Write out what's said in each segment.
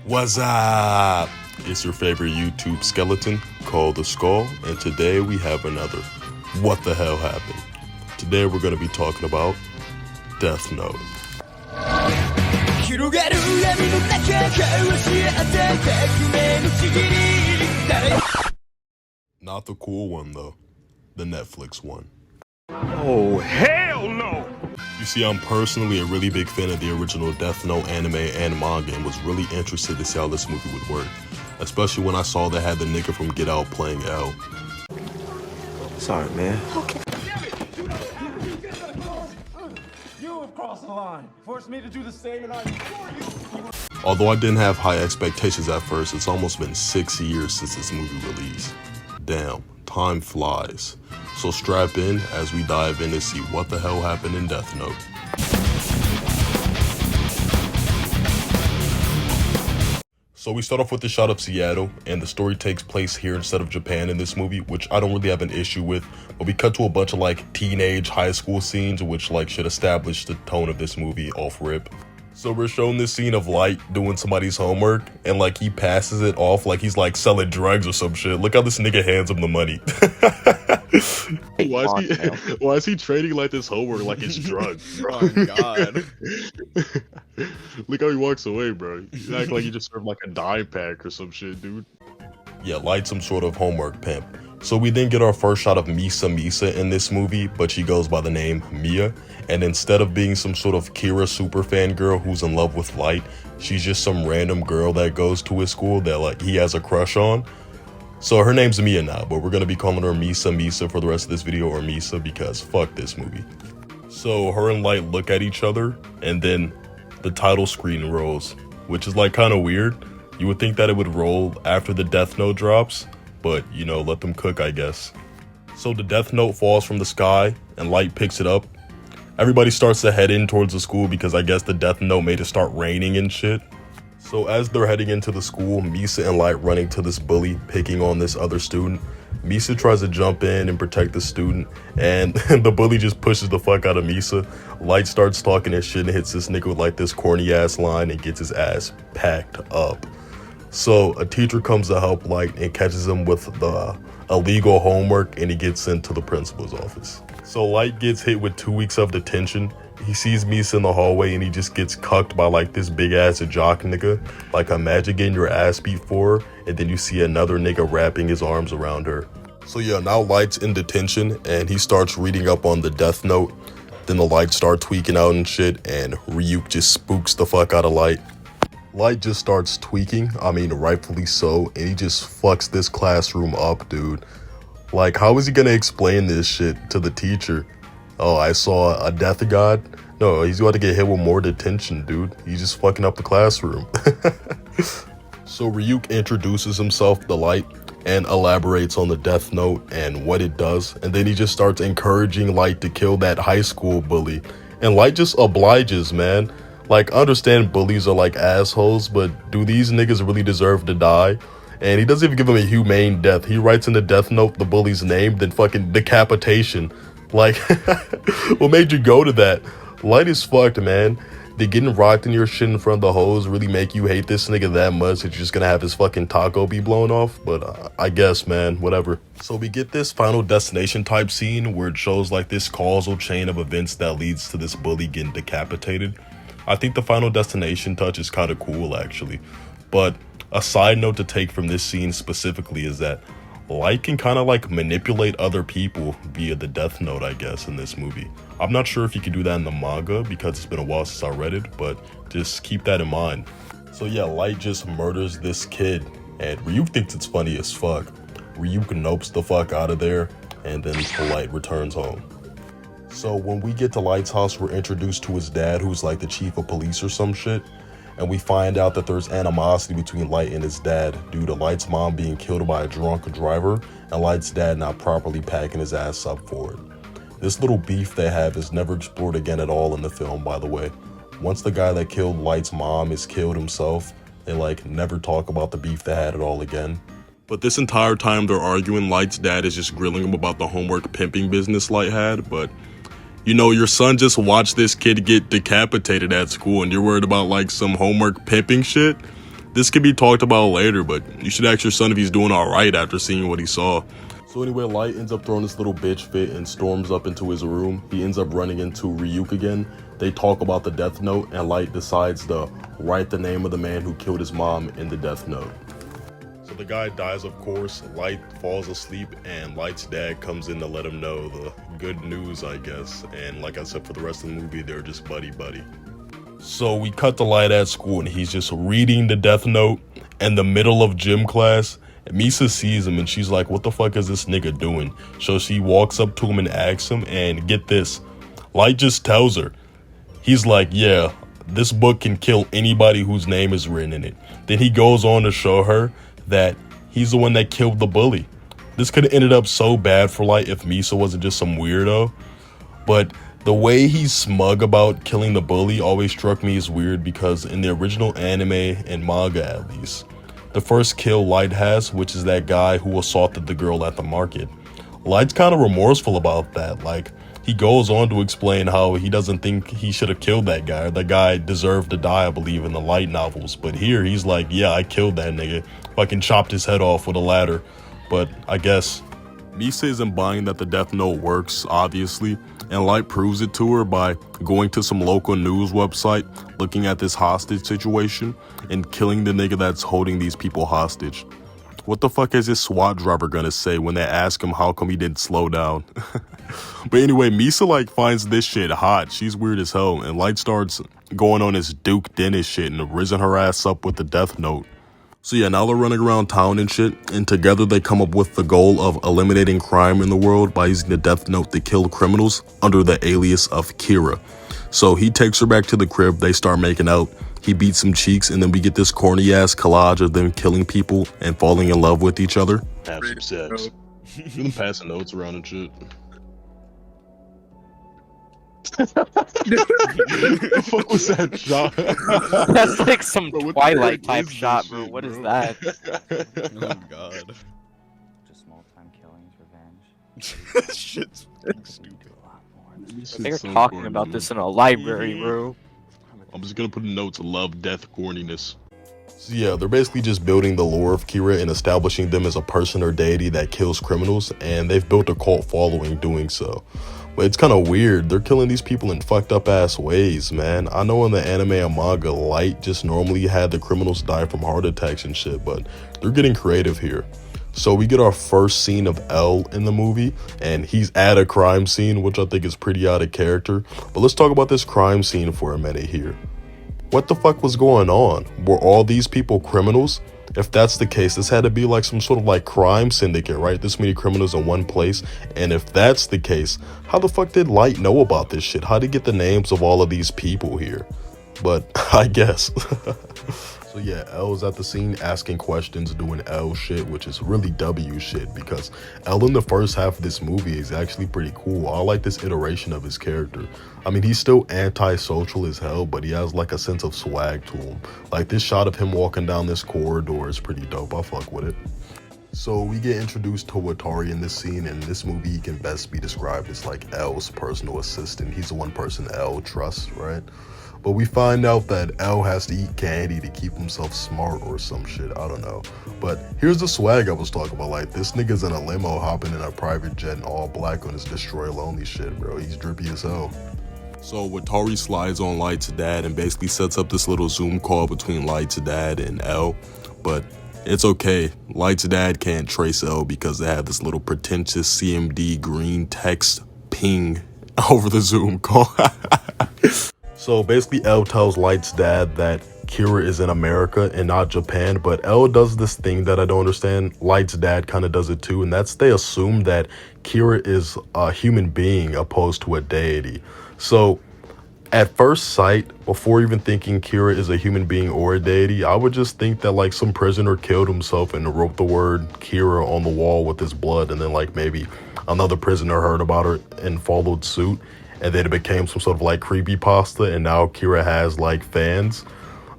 What's up? It's your favorite YouTube skeleton, ColeTheSkull, and today we have another What the Hell Happened? Today we're going to be talking about Deathnote. Not the cool one though, the Netflix one. Oh, hell no! You see, I'm personally a really big fan of the original Deathnote anime and manga and was really interested to see how this movie would work. Especially when I saw they had the nigga from Get Out playing L. Sorry, man. Okay. You have crossed the line. Forced me to do the same and I'm for you. Although I didn't have high expectations at first, it's almost been 6 years since this movie released. Damn, time flies. So strap in as we dive in to see what the hell happened in Deathnote. So we start off with the shot of Seattle, and the story takes place here instead of Japan in this movie, which I don't really have an issue with, but we cut to a bunch of like teenage high school scenes, which like should establish the tone of this movie off rip. So we're shown this scene of Light doing somebody's homework, and like he passes it off like he's like selling drugs or some shit. Look how this nigga hands him the money. Why is he trading like this homework like it's drugs? Oh my god. Look how he walks away, bro. You act like you just served like a dime pack or some shit, dude. Yeah, Light's some sort of homework pimp. So we then get our first shot of Misa in this movie, but she goes by the name Mia. And instead of being some sort of Kira superfan girl who's in love with Light, she's just some random girl that goes to his school that like he has a crush on. So her name's Mia now, but we're gonna be calling her Misa for the rest of this video, or Misa, because fuck this movie. So her and Light look at each other, and then the title screen rolls, which is like kind of weird. You would think that it would roll after the Deathnote drops, but you know, let them cook, I guess. So the Deathnote falls from the sky, and Light picks it up. Everybody starts to head in towards the school because I guess the Deathnote made it start raining and shit. So as they're heading into the school, Misa and Light running to this bully, picking on this other student. Misa tries to jump in and protect the student, and the bully just pushes the fuck out of Misa. Light starts talking his shit and hits this nigga with like this corny ass line and gets his ass packed up. So a teacher comes to help Light and catches him with the illegal homework, and he gets sent to the principal's office. So Light gets hit with 2 weeks of detention. He sees Misa in the hallway and he just gets cucked by like this big ass jock nigga. Like imagine getting your ass beat for her, and then you see another nigga wrapping his arms around her. So yeah, now Light's in detention and he starts reading up on the Deathnote. Then the Lights start tweaking out and shit, and Ryuk just spooks the fuck out of Light. Light just starts tweaking, I mean rightfully so, and he just fucks this classroom up, dude. Like, how is he gonna explain this shit to the teacher? Oh, I saw a death god? No, he's about to get hit with more detention, dude. He's just fucking up the classroom. So Ryuk introduces himself to Light and elaborates on the Deathnote and what it does. And then he just starts encouraging Light to kill that high school bully. And Light just obliges, man. Like, I understand bullies are like assholes, but do these niggas really deserve to die? And he doesn't even give him a humane death. He writes in the Deathnote the bully's name, then fucking decapitation. Like, what made you go to that? Light is fucked, man. Did getting rocked in your shit in front of the hose really make you hate this nigga that much that you're just gonna have his fucking taco be blown off? But I guess, man, whatever. So we get this Final Destination type scene where it shows like this causal chain of events that leads to this bully getting decapitated. I think the Final Destination touch is kind of cool, actually. But a side note to take from this scene specifically is that Light can kind of like manipulate other people via the Deathnote, I guess, in this movie. I'm not sure if you can do that in the manga because it's been a while since I read it, but just keep that in mind. So yeah, Light just murders this kid, and Ryuk thinks it's funny as fuck. Ryuk nopes the fuck out of there, and then Light returns home. So when we get to Light's house, we're introduced to his dad, who's like the chief of police or some shit. And we find out that there's animosity between Light and his dad due to Light's mom being killed by a drunk driver and Light's dad not properly packing his ass up for it. This little beef they have is never explored again at all in the film, by the way. Once the guy that killed Light's mom is killed himself, they like never talk about the beef they had at all again. But this entire time they're arguing, Light's dad is just grilling him about the homework pimping business Light had, but You know, your son just watched this kid get decapitated at school and you're worried about like some homework pimping shit? This could be talked about later, but you should ask your son if he's doing alright after seeing what he saw. So anyway, Light ends up throwing this little bitch fit and storms up into his room. He ends up running into Ryuk again. They talk about the Death Note and Light decides to write the name of the man who killed his mom in the Death Note. So the guy dies, of course. Light falls asleep and Light's dad comes in to let him know the good news, I guess. And like I said, for the rest of the movie, they're just buddy-buddy. So we cut to Light at school and he's just reading the Death Note in the middle of gym class. And Misa sees him and she's like, what the fuck is this nigga doing? So she walks up to him and asks him, and get this, Light just tells her. He's like, yeah, this book can kill anybody whose name is written in it. Then he goes on to show her that he's the one that killed the bully. This could have ended up so bad for Light if Misa wasn't just some weirdo. But the way he's smug about killing the bully always struck me as weird, because in the original anime and manga at least, the first kill Light has, which is that guy who assaulted the girl at the market, Light's kind of remorseful about that. Like, he goes on to explain how he doesn't think he should have killed that guy. The guy deserved to die, I believe, in the Light novels. But here, he's like, yeah, I killed that nigga. Fucking chopped his head off with a ladder. But I guess Misa isn't buying that the Death Note works, obviously. And Light proves it to her by going to some local news website, looking at this hostage situation, and killing the nigga that's holding these people hostage. What the fuck is this SWAT driver gonna say when they ask him how come he didn't slow down? But anyway, Misa like finds this shit hot. She's weird as hell, and Light starts going on his Duke Dennis shit and risen her ass up with the Death Note. So yeah, now they're running around town and shit, and together they come up with the goal of eliminating crime in the world by using the Death Note to kill criminals under the alias of Kira. So he takes her back to the crib, they start making out, he beats some cheeks, and then we get this corny ass collage of them killing people and falling in love with each other. Have some sex. You them passing notes around and shit. The fuck was that shot? That's like some Twilight type shot, bro. What is that? Oh god. Just small time killings, revenge. Shit's stupid. They're talking about this in a library, bro. I'm just gonna put a note to love, death, corniness. So yeah, they're basically just building the lore of Kira and establishing them as a person or deity that kills criminals, and they've built a cult following doing so. But it's kind of weird, they're killing these people in fucked up ass ways, man. I know in the anime and manga, Light just normally had the criminals die from heart attacks and shit, but they're getting creative here. So we get our first scene of L in the movie, and he's at a crime scene, which I think is pretty out of character. But let's talk about this crime scene for a minute here. What the fuck was going on? Were all these people criminals? If that's the case, this had to be like some sort of like crime syndicate, right? This many criminals in one place. And if that's the case, how the fuck did Light know about this shit? How did he get the names of all of these people here? But I guess. So yeah, L's at the scene asking questions, doing L shit, which is really W shit, because L in the first half of this movie is actually pretty cool. I like this iteration of his character. I mean, he's still antisocial as hell, but he has like a sense of swag to him. Like this shot of him walking down this corridor is pretty dope. I fuck with it. So we get introduced to Watari in this scene, and in this movie he can best be described as like L's personal assistant. He's the one person L trusts, right? But we find out that L has to eat candy to keep himself smart or some shit, I don't know. But here's the swag I was talking about, like this nigga's in a limo hopping in a private jet in all black on his Destroy Lonely shit, bro. He's drippy as hell. So Watari slides on Light's dad and basically sets up this little Zoom call between Light's dad and L. But it's okay, Light's dad can't trace L because they have this little pretentious CMD green text ping over the Zoom call. So basically L tells Light's dad that Kira is in America and not Japan, but L does this thing that I don't understand. Light's dad kind of does it too, and that's they assume that Kira is a human being opposed to a deity. So at first sight, before even thinking Kira is a human being or a deity, I would just think that like some prisoner killed himself and wrote the word Kira on the wall with his blood, and then like maybe another prisoner heard about her and followed suit. And then it became some sort of like creepypasta, and now Kira has like fans.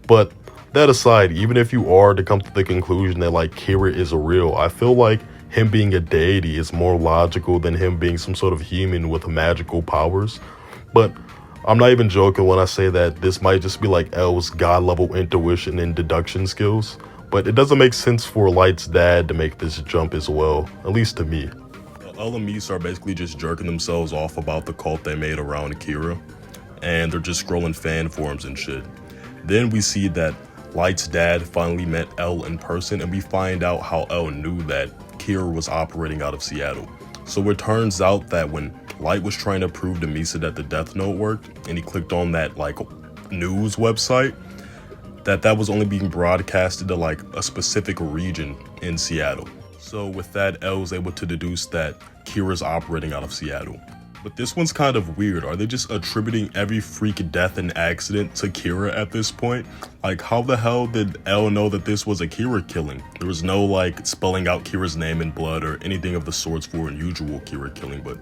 But that aside, even if you are to come to the conclusion that like Kira is real, I feel like him being a deity is more logical than him being some sort of human with magical powers. But I'm not even joking when I say that this might just be like L's god-level intuition and deduction skills. But it doesn't make sense for Light's dad to make this jump as well, at least to me. L and Misa are basically just jerking themselves off about the cult they made around Kira, and they're just scrolling fan forums and shit. Then we see that Light's dad finally met L in person, and we find out how L knew that Kira was operating out of Seattle. So it turns out that when Light was trying to prove to Misa that the Deathnote worked, and he clicked on that like news website, that was only being broadcasted to like a specific region in Seattle. So with that, L was able to deduce that Kira's operating out of Seattle. But this one's kind of weird. Are they just attributing every freak death and accident to Kira at this point? Like, how the hell did L know that this was a Kira killing? There was no like spelling out Kira's name in blood or anything of the sorts for unusual Kira killing. But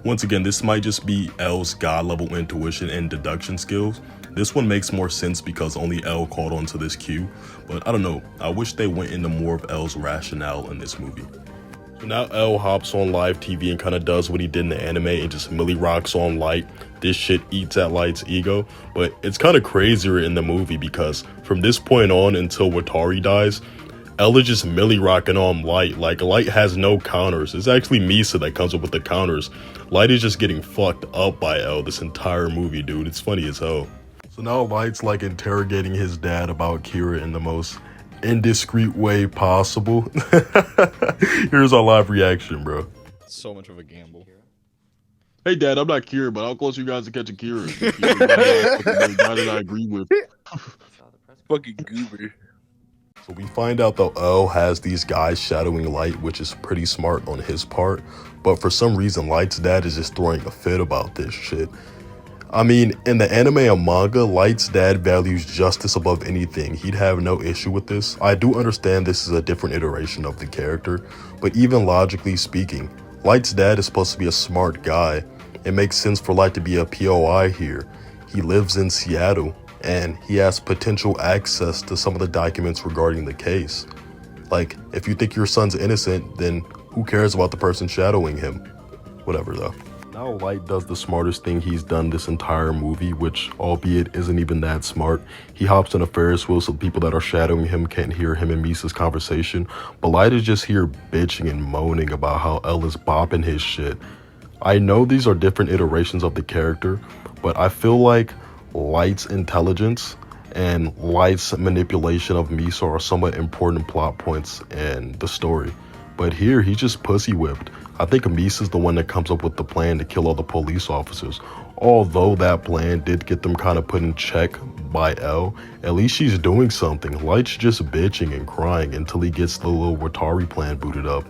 once again, this might just be L's god level intuition and deduction skills. This one makes more sense because only L caught on to this cue, but I don't know, I wish they went into more of L's rationale in this movie. So now L hops on live TV and kind of does what he did in the anime and just milli rocks on Light. This shit eats at Light's ego, but it's kind of crazier in the movie because from this point on until Watari dies, L is just milli rocking on Light. Like, Light has no counters. It's actually Misa that comes up with the counters. Light is just getting fucked up by L this entire movie, dude. It's funny as hell. So now Light's like interrogating his dad about Kira in the most indiscreet way possible. Here's our live reaction, bro. So much of a gamble. Hey Dad, I'm not Kira, but how close are you guys to catching Kira? Kira guy that I agree with. Fucking goober. So we find out that L has these guys shadowing Light, which is pretty smart on his part. But for some reason, Light's dad is just throwing a fit about this shit. I mean, in the anime and manga, Light's dad values justice above anything. He'd have no issue with this. I do understand this is a different iteration of the character, but even logically speaking, Light's dad is supposed to be a smart guy. It makes sense for Light to be a POI here. He lives in Seattle, and he has potential access to some of the documents regarding the case. Like, if you think your son's innocent, then who cares about the person shadowing him? Whatever though. Now Light does the smartest thing he's done this entire movie, which albeit isn't even that smart. He hops on a Ferris wheel so people that are shadowing him can't hear him and Misa's conversation, but Light is just here bitching and moaning about how L is bopping his shit. I know these are different iterations of the character, but I feel like Light's intelligence and Light's manipulation of Misa are somewhat important plot points in the story. But here, he's just pussy whipped. I think Misa's the one that comes up with the plan to kill all the police officers. Although that plan did get them kind of put in check by L, at least she's doing something. Light's just bitching and crying until he gets the little Watari plan booted up.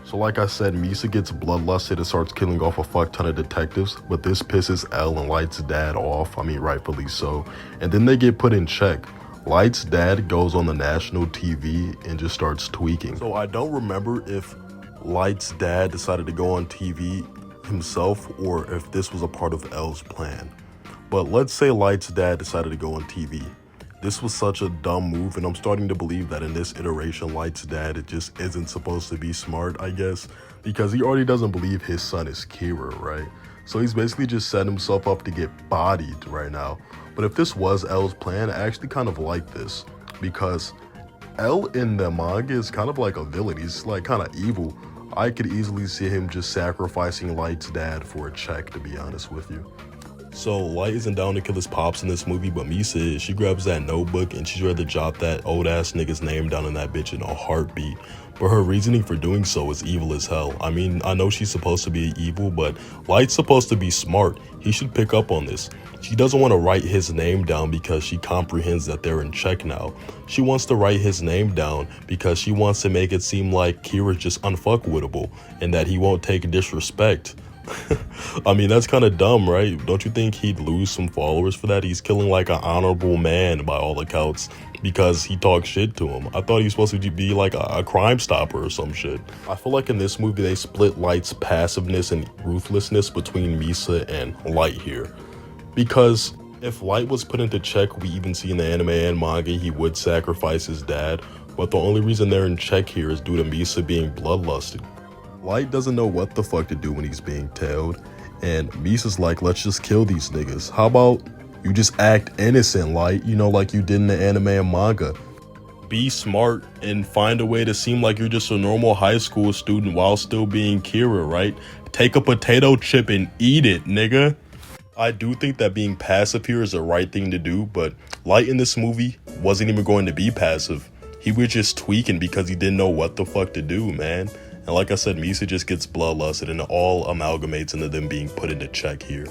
So like I said, Misa gets bloodlusted and starts killing off a fuck ton of detectives, but this pisses L and Light's dad off, I mean rightfully so, and then they get put in check. Light's dad goes on the national TV and just starts tweaking. So I don't remember if Light's dad decided to go on TV himself or if this was a part of L's plan. But let's say Light's dad decided to go on TV. This was such a dumb move, and I'm starting to believe that in this iteration, Light's dad, it just isn't supposed to be smart, I guess, because he already doesn't believe his son is Kira, right? So he's basically just set himself up to get bodied right now. But if this was L's plan, I actually kind of like this, because L in the manga is kind of like a villain. He's like kind of evil. I could easily see him just sacrificing Light's dad for a check, to be honest with you. So Light isn't down to kill his pops in this movie, but Misa is. She grabs that notebook and she's ready to jot that old ass nigga's name down in that bitch in a heartbeat. But her reasoning for doing so is evil as hell. I mean, I know she's supposed to be evil, but Light's supposed to be smart. He should pick up on this. She doesn't want to write his name down because she comprehends that they're in check now. She wants to write his name down because she wants to make it seem like Kira's just unfuckwittable and that he won't take disrespect. I mean, that's kind of dumb, right? Don't you think he'd lose some followers for that? He's killing like an honorable man by all accounts because he talks shit to him. I thought he was supposed to be like a crime stopper or some shit. I feel like in this movie they split Light's passiveness and ruthlessness between Misa and Light here. Because if Light was put into check, we even see in the anime and manga he would sacrifice his dad. but the only reason they're in check here is due to Misa being bloodlusted. Light doesn't know what the fuck to do when he's being tailed, and Misa's like, let's just kill these niggas. How about you just act innocent, Light, you know, like you did in the anime and manga. Be smart and find a way to seem like you're just a normal high school student while still being Kira, right? Take a potato chip and eat it, nigga. I do think that being passive here is the right thing to do, but Light in this movie wasn't even going to be passive. He was just tweaking because he didn't know what the fuck to do, man. And like I said, Misa just gets bloodlusted and it all amalgamates into them being put into check here,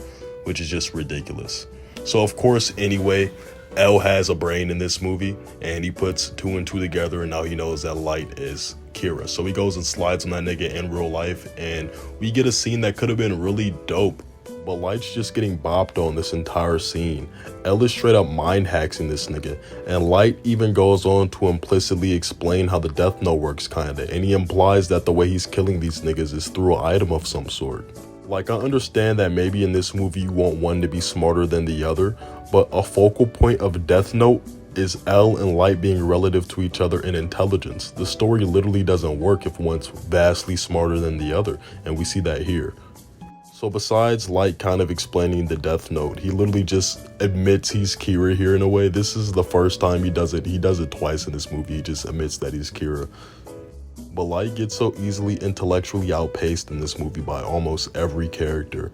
which is just ridiculous. So of course, anyway, L has a brain in this movie and he puts 2 and 2 together and now he knows that Light is Kira. So he goes and slides on that nigga in real life and we get a scene that could have been really dope. But Light's just getting bopped on this entire scene. L is straight up mind hacking this nigga, and Light even goes on to implicitly explain how the Deathnote works kinda, and he implies that the way he's killing these niggas is through an item of some sort. Like, I understand that maybe in this movie you want one to be smarter than the other, but a focal point of Deathnote is L and Light being relative to each other in intelligence. The story literally doesn't work if one's vastly smarter than the other, and we see that here. So besides Light kind of explaining the Deathnote, he literally just admits he's Kira here in a way. This is the first time he does it. He does it twice in this movie. He just admits that he's Kira. But Light gets so easily intellectually outpaced in this movie by almost every character.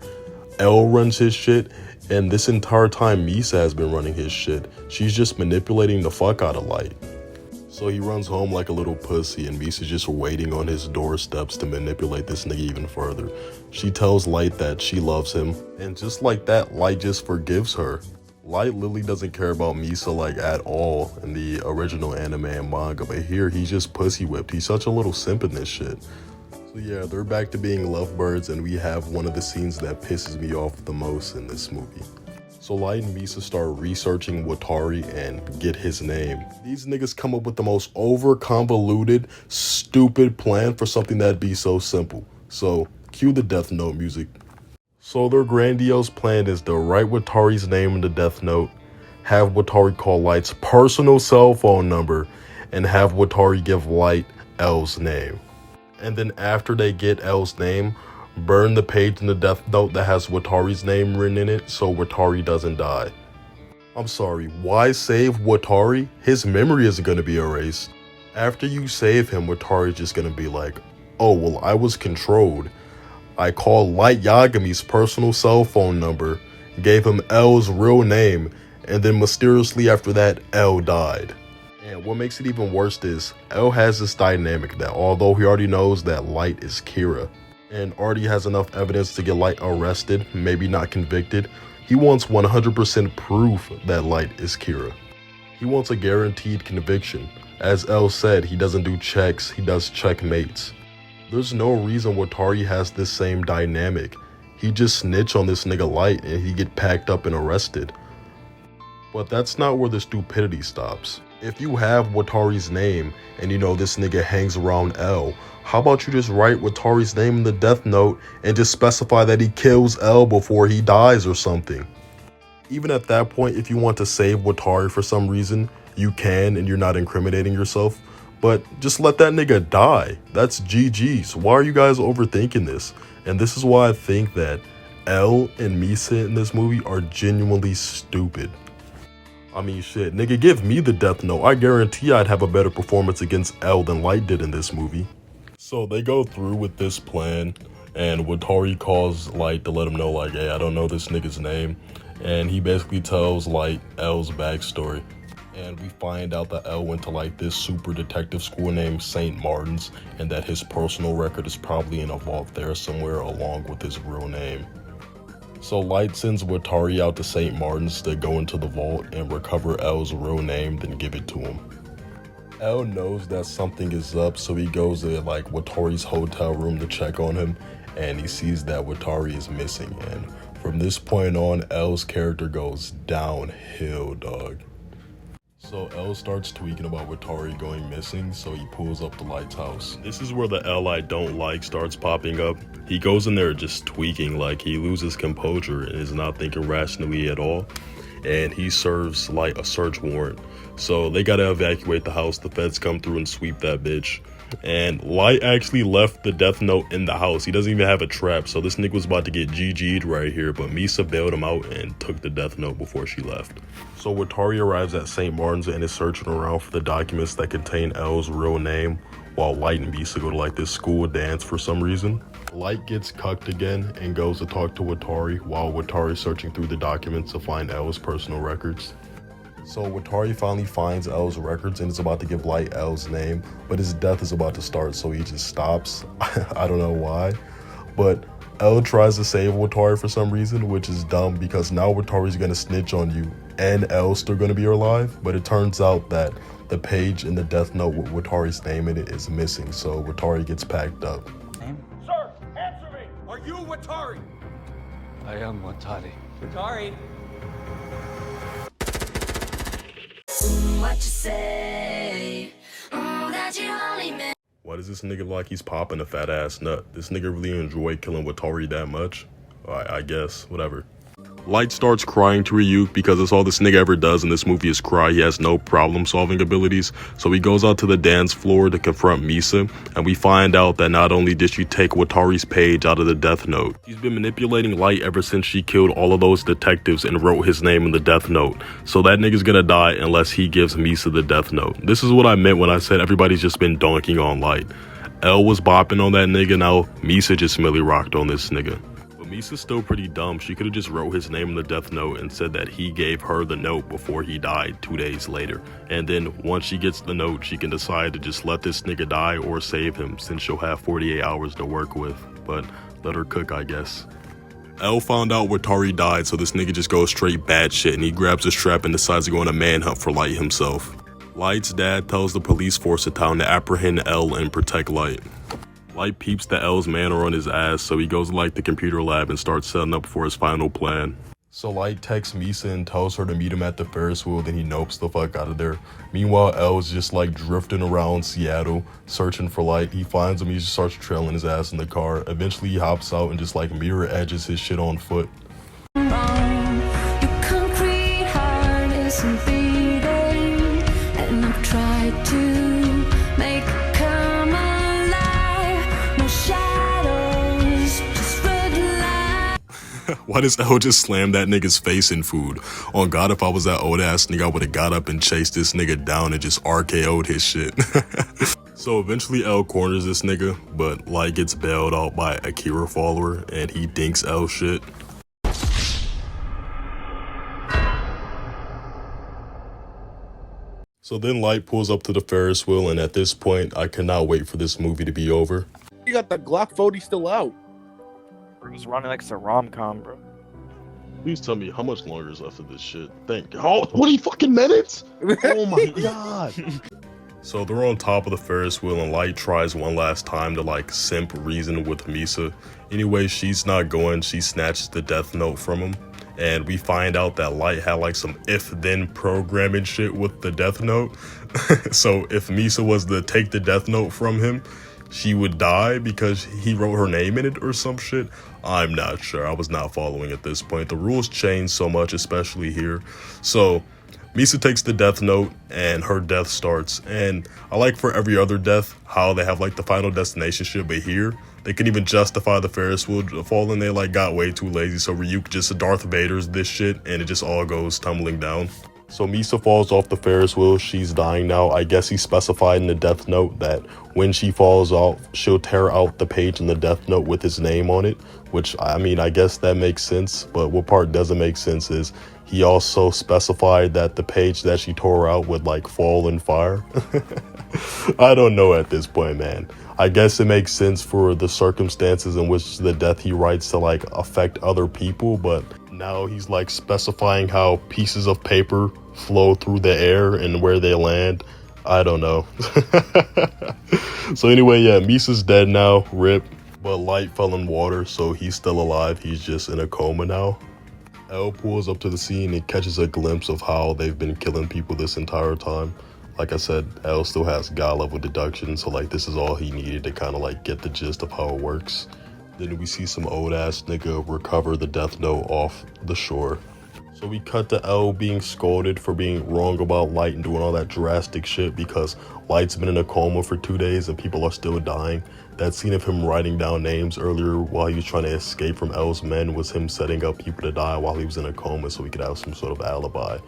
L runs his shit, and this entire time Misa has been running his shit. She's just manipulating the fuck out of Light. So he runs home like a little pussy and Misa's just waiting on his doorsteps to manipulate this nigga even further. She tells Light that she loves him, and just like that, Light just forgives her. Light literally doesn't care about Misa like at all in the original anime and manga, but here he's just pussy whipped. He's such a little simp in this shit. So yeah, they're back to being lovebirds and we have one of the scenes that pisses me off the most in this movie. So Light and Misa start researching Watari and get his name. These niggas come up with the most over-convoluted, stupid plan for something that'd be so simple. So, cue the Deathnote music. So their grandiose plan is to write Watari's name in the Deathnote, have Watari call Light's personal cell phone number, and have Watari give Light L's name. And then after they get L's name, burn the page in the Deathnote that has Watari's name written in it so Watari doesn't die. I'm sorry, why save Watari? His memory isn't going to be erased. After you save him, Watari's just going to be like, oh well, I was controlled. I called Light Yagami's personal cell phone number, gave him L's real name, and then mysteriously after that, L died. And what makes it even worse is, L has this dynamic that although he already knows that Light is Kira, and already has enough evidence to get Light arrested, maybe not convicted, he wants 100% proof that Light is Kira. He wants a guaranteed conviction. As L said, he doesn't do checks, he does checkmates. There's no reason Watari has this same dynamic. He just snitch on this nigga Light and he get packed up and arrested. But that's not where the stupidity stops. If you have Watari's name and you know this nigga hangs around L, how about you just write Watari's name in the Deathnote and just specify that he kills L before he dies or something? Even at that point, if you want to save Watari for some reason, you can and you're not incriminating yourself. But just let that nigga die. That's GG's. Why are you guys overthinking this? And this is why I think that L and Misa in this movie are genuinely stupid. I mean shit, nigga, give me the Deathnote. I guarantee I'd have a better performance against L than Light did in this movie. So they go through with this plan, and Watari calls Light to let him know, like, hey, I don't know this nigga's name. And he basically tells Light L's backstory. And we find out that L went to like this super detective school named St. Martin's, and that his personal record is probably in a vault there somewhere along with his real name. So Light sends Watari out to St. Martin's to go into the vault and recover L's real name, then give it to him. L knows that something is up, so he goes to like Watari's hotel room to check on him, and he sees that Watari is missing. And from this point on, L's character goes downhill, dog. So L starts tweaking about Watari going missing, so he pulls up to Light's house. This is where the L I don't like starts popping up. He goes in there just tweaking, like he loses composure and is not thinking rationally at all. and he serves Light a search warrant. So they gotta evacuate the house. The feds come through and sweep that bitch. And Light actually left the death note in the house. He doesn't even have a trap, so this nigga was about to get GG'd right here, but Misa bailed him out and took the death note before she left. So Watari arrives at St. Martin's and is searching around for the documents that contain L's real name, while Light and Misa go to like this school dance for some reason. Light gets cucked again and goes to talk to Watari while Watari is searching through the documents to find L's personal records. So Watari finally finds L's records and is about to give Light L's name, but his death is about to start, so he just stops. I don't know why, but L tries to save Watari for some reason, which is dumb because now Watari's gonna snitch on you and L's still gonna be alive, but it turns out that the page in the death note with Watari's name in it is missing, so Watari gets packed up. Sir, answer me! Are you Watari? I am Watari. Watari? What you say? That you only meant. Why does this nigga look like he's popping a fat ass nut? This nigga really enjoyed killing Watari that much? I guess, whatever. Light starts crying to Ryuk because that's all this nigga ever does in this movie is cry. He has no problem solving abilities. So he goes out to the dance floor to confront Misa, and we find out that not only did she take Watari's page out of the death note, she's been manipulating Light ever since she killed all of those detectives and wrote his name in the death note. So that nigga's gonna die unless he gives Misa the death note. This is what I meant when I said everybody's just been donking on Light. L was bopping on that nigga, now Misa just merely rocked on this nigga. Misa's still pretty dumb. She could have just wrote his name in the death note and said that he gave her the note before he died 2 days later. And then once she gets the note, she can decide to just let this nigga die or save him since she'll have 48 hours to work with. But let her cook, I guess. L found out Watari died, so this nigga just goes straight bad shit and he grabs his strap and decides to go on a manhunt for Light himself. Light's dad tells the police force in town to apprehend L and protect Light. Light peeps that L's man are on his ass, so he goes to like the computer lab and starts setting up for his final plan. So Light texts Misa and tells her to meet him at the Ferris wheel, then he nopes the fuck out of there. Meanwhile, L's just like drifting around Seattle, searching for Light. He finds him, he just starts trailing his ass in the car. Eventually he hops out and just like mirror edges his shit on foot. Why does L just slam that nigga's face in food? On God, if I was that old ass nigga, I would have got up and chased this nigga down and just RKO'd his shit. So eventually L corners this nigga, but Light gets bailed out by a Kira follower and he dinks L shit. So then Light pulls up to the Ferris wheel, and at this point, I cannot wait for this movie to be over. You got the Glock 40 still out. It was running like it's a rom-com, bro. Please tell me how much longer is left of this shit. Thank God. Oh, 20 fucking minutes? Oh my God. So they're on top of the Ferris wheel and Light tries one last time to like simp reason with Misa. Anyway, she's not going. She snatches the death note from him. And we find out that Light had like some if-then programming shit with the death note. So if Misa was to take the death note from him, she would die because he wrote her name in it or some shit. I'm not sure. I was not following at this point. The rules change so much, especially here. So Misa takes the death note and her death starts. And I like for every other death how they have like the final destination shit, but here they couldn't even justify the Ferris wheel falling. They like got way too lazy. So Ryuk just Darth Vader's this shit and it just all goes tumbling down. So Misa falls off the Ferris wheel. She's dying now. I guess he specified in the death note that when she falls off, she'll tear out the page in the death note with his name on it, which I mean, I guess that makes sense. But what part doesn't make sense is he also specified that the page that she tore out would like fall in fire. I don't know at this point, man. I guess it makes sense for the circumstances in which the death he writes to like affect other people, but now he's like specifying how pieces of paper flow through the air and where they land. I don't know. So anyway, yeah, Misa's dead now, rip. But Light fell in water, so he's still alive. He's just in a coma now. L pulls up to the scene and catches a glimpse of how they've been killing people this entire time. Like I said, L still has God level deduction, so like this is all he needed to kind of like get the gist of how it works. Then we see some old ass nigga recover the death note off the shore. So we cut to L being scolded for being wrong about Light and doing all that drastic shit because Light's been in a coma for 2 days and people are still dying. That scene of him writing down names earlier while he was trying to escape from L's men was him setting up people to die while he was in a coma so he could have some sort of alibi.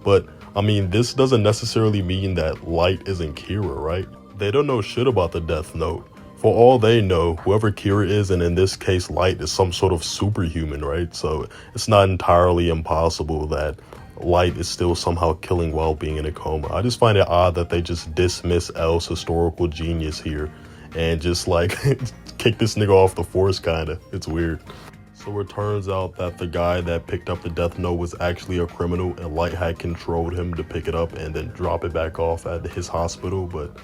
But, I mean, this doesn't necessarily mean that Light isn't Kira, right? They don't know shit about the Death Note. For all they know, whoever Kira is, and in this case Light, is some sort of superhuman, right? So it's not entirely impossible that Light is still somehow killing while being in a coma. I just find it odd that they just dismiss L's historical genius here and just like kick this nigga off the force kinda. It's weird. So it turns out that the guy that picked up the Death Note was actually a criminal and Light had controlled him to pick it up and then drop it back off at his hospital, but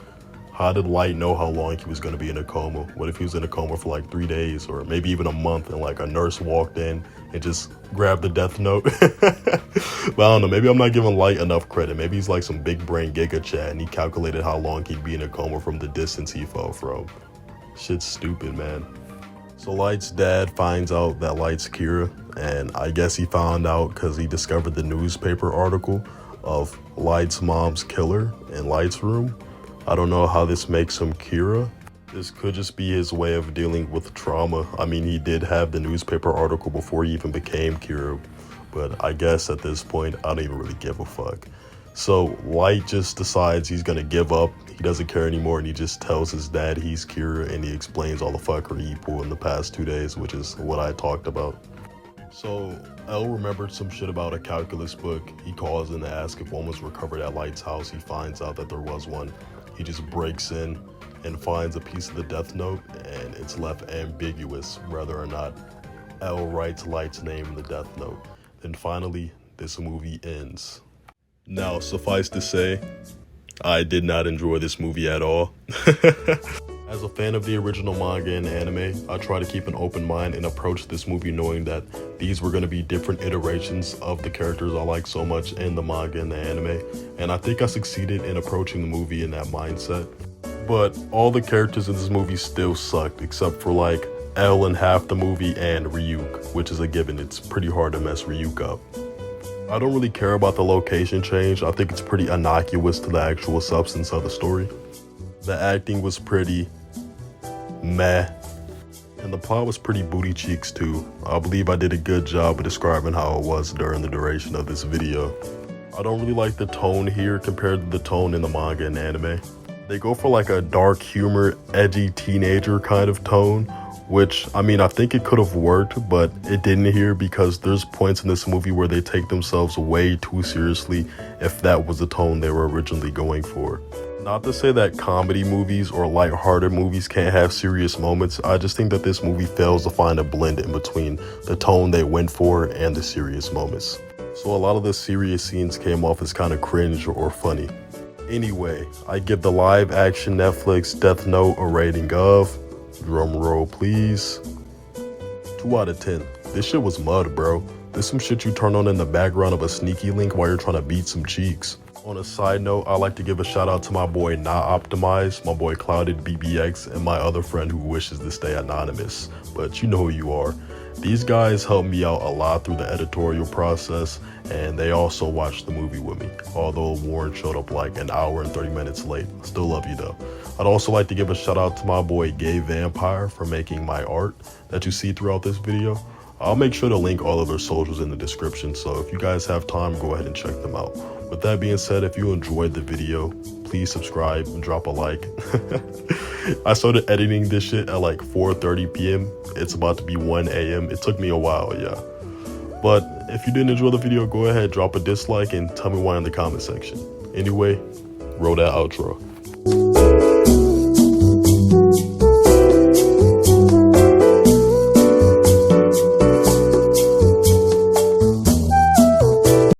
how did Light know how long he was going to be in a coma? What if he was in a coma for like 3 days or maybe even a month and like a nurse walked in and just grabbed the Death Note? But I don't know, maybe I'm not giving Light enough credit. Maybe he's like some big brain Giga Chat and he calculated how long he'd be in a coma from the distance he fell from. Shit's stupid, man. So Light's dad finds out that Light's Kira, and I guess he found out because he discovered the newspaper article of Light's mom's killer in Light's room. I don't know how this makes him Kira. This could just be his way of dealing with trauma. I mean, he did have the newspaper article before he even became Kira, but I guess at this point, I don't even really give a fuck. So Light just decides he's gonna give up. He doesn't care anymore, and he just tells his dad he's Kira, and he explains all the fuckery he pulled in the past 2 days, which is what I talked about. So L remembered some shit about a calculus book. He calls in to ask if one was recovered at Light's house. He finds out that there was one. He just breaks in and finds a piece of the Death Note, and it's left ambiguous whether or not L writes Light's name in the Death Note. Then finally, this movie ends. Now, suffice to say, I did not enjoy this movie at all. As a fan of the original manga and anime, I try to keep an open mind and approach this movie knowing that these were going to be different iterations of the characters I like so much in the manga and the anime, and I think I succeeded in approaching the movie in that mindset. But all the characters in this movie still sucked, except for like L in half the movie and Ryuk, which is a given. It's pretty hard to mess Ryuk up. I don't really care about the location change. I think it's pretty innocuous to the actual substance of the story. The acting was pretty meh, and the plot was pretty booty cheeks too. I believe I did a good job of describing how it was during the duration of this video. I don't really like the tone here compared to the tone in the manga and anime. They go for like a dark humor, edgy teenager kind of tone, which, I mean, I think it could have worked, but it didn't here because there's points in this movie where they take themselves way too seriously if that was the tone they were originally going for. Not to say that comedy movies or lighthearted movies can't have serious moments, I just think that this movie fails to find a blend in between the tone they went for and the serious moments. So a lot of the serious scenes came off as kind of cringe or funny. Anyway, I give the live action Netflix Death Note a rating of, drum roll please, 2 out of 10. This shit was mud, bro. This some shit you turn on in the background of a sneaky link while you're trying to beat some cheeks. On a side note, I like to give a shout out to my boy Not Optimized, my boy Clouded BBX, and my other friend who wishes to stay anonymous, but you know who you are. These guys helped me out a lot through the editorial process, and they also watched the movie with me, although Warren showed up like an hour and 30 minutes late. Still love you though. I'd also like to give a shout out to my boy Gay Vampire for making my art that you see throughout this video. I'll make sure to link all of their socials in the description, so if you guys have time, go ahead and check them out. With that being said, if you enjoyed the video, please subscribe and drop a like. I started editing this shit at like 4:30 p.m. It's about to be 1 a.m. It took me a while, yeah. But if you didn't enjoy the video, go ahead, drop a dislike and tell me why in the comment section. Anyway, roll that outro.